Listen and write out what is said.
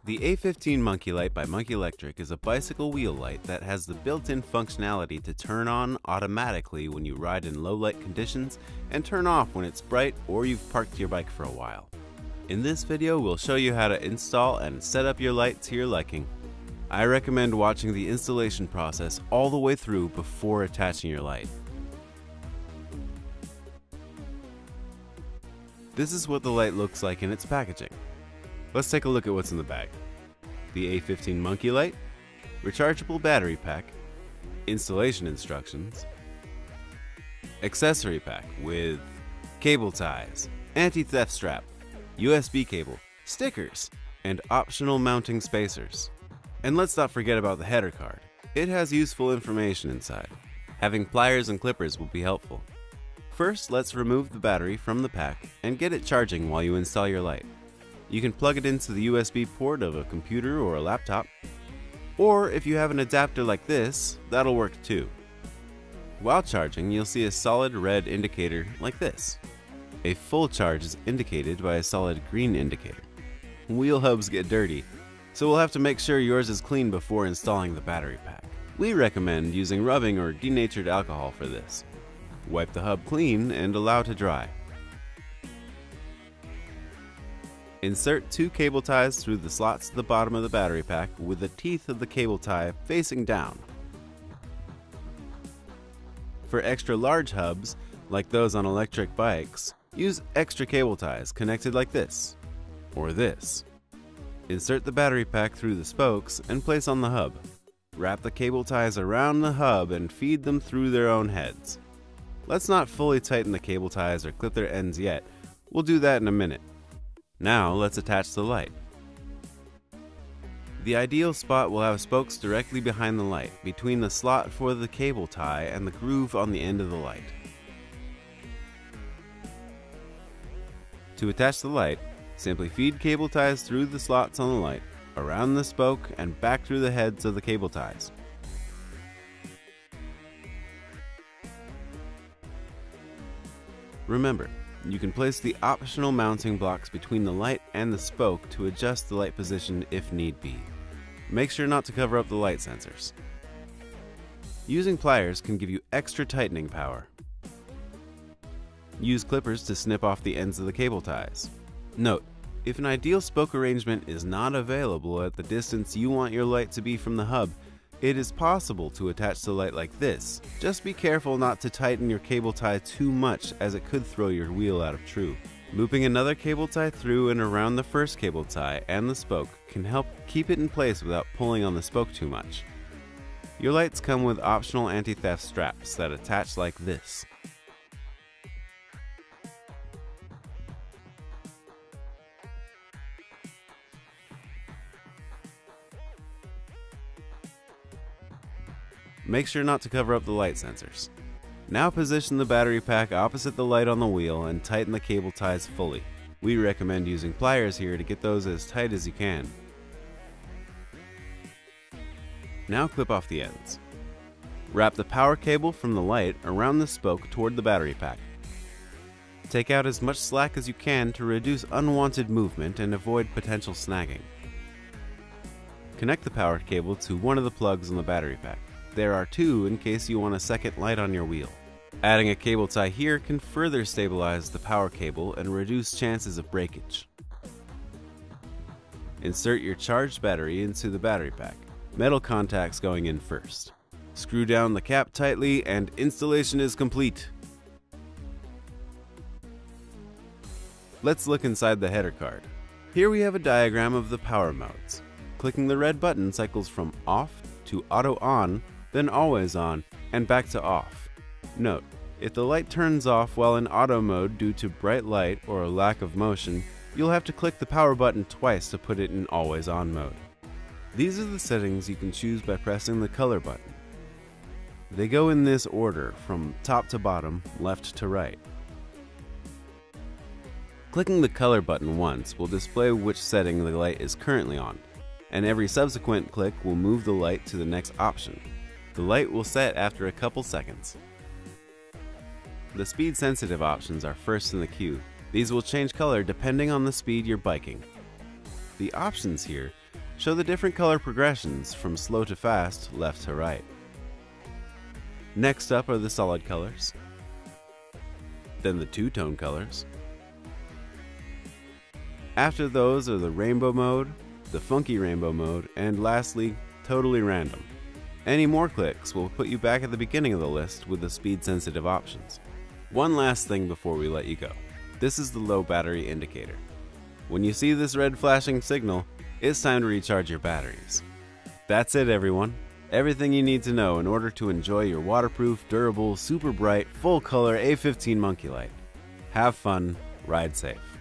The A15 Monkey Light by Monkey Electric is a bicycle wheel light that has the built-in functionality to turn on automatically when you ride in low light conditions and turn off when it's bright or you've parked your bike for a while. In this video, we'll show you how to install and set up your light to your liking. I recommend watching the installation process all the way through before attaching your light. This is what the light looks like in its packaging. Let's take a look at what's in the bag. The A15 Monkey Light, rechargeable battery pack, installation instructions, accessory pack with cable ties, anti-theft strap, USB cable, stickers, and optional mounting spacers. And let's not forget about the header card. It has useful information inside. Having pliers and clippers will be helpful. First, let's remove the battery from the pack and get it charging while you install your light. You can plug it into the USB port of a computer or a laptop, or if you have an adapter like this, that'll work too. While charging, you'll see a solid red indicator like this. A full charge is indicated by a solid green indicator. Wheel hubs get dirty, so we'll have to make sure yours is clean before installing the battery pack. We recommend using rubbing or denatured alcohol for this. Wipe the hub clean and allow to dry. Insert 2 cable ties through the slots at the bottom of the battery pack with the teeth of the cable tie facing down. For extra large hubs, like those on electric bikes, use extra cable ties connected like this, or this. Insert the battery pack through the spokes and place on the hub. Wrap the cable ties around the hub and feed them through their own heads. Let's not fully tighten the cable ties or clip their ends yet. We'll do that in a minute. Now let's attach the light. The ideal spot will have spokes directly behind the light, between the slot for the cable tie and the groove on the end of the light. To attach the light, simply feed cable ties through the slots on the light, around the spoke, and back through the heads of the cable ties. Remember, you can place the optional mounting blocks between the light and the spoke to adjust the light position if need be. Make sure not to cover up the light sensors. Using pliers can give you extra tightening power. Use clippers to snip off the ends of the cable ties. Note, if an ideal spoke arrangement is not available at the distance you want your light to be from the hub, it is possible to attach the light like this. Just be careful not to tighten your cable tie too much, as it could throw your wheel out of true. Looping another cable tie through and around the first cable tie and the spoke can help keep it in place without pulling on the spoke too much. Your lights come with optional anti-theft straps that attach like this. Make sure not to cover up the light sensors. Now position the battery pack opposite the light on the wheel and tighten the cable ties fully. We recommend using pliers here to get those as tight as you can. Now clip off the ends. Wrap the power cable from the light around the spoke toward the battery pack. Take out as much slack as you can to reduce unwanted movement and avoid potential snagging. Connect the power cable to one of the plugs on the battery pack. There are 2 in case you want a second light on your wheel. Adding a cable tie here can further stabilize the power cable and reduce chances of breakage. Insert your charged battery into the battery pack. Metal contacts going in first. Screw down the cap tightly and installation is complete. Let's look inside the header card. Here we have a diagram of the power modes. Clicking the red button cycles from off to auto on, then always on, and back to off. Note, if the light turns off while in auto mode due to bright light or a lack of motion, you'll have to click the power button twice to put it in always on mode. These are the settings you can choose by pressing the color button. They go in this order from top to bottom, left to right. Clicking the color button once will display which setting the light is currently on, and every subsequent click will move the light to the next option. The light will set after a couple seconds. The speed sensitive options are first in the queue. These will change color depending on the speed you're biking. The options here show the different color progressions from slow to fast, left to right. Next up are the solid colors, then the two-tone colors. After those are the rainbow mode, the funky rainbow mode, and lastly, totally random. Any more clicks will put you back at the beginning of the list with the speed-sensitive options. One last thing before we let you go. This is the low battery indicator. When you see this red flashing signal, it's time to recharge your batteries. That's it, everyone. Everything you need to know in order to enjoy your waterproof, durable, super bright, full color A15 Monkey Light. Have fun, ride safe.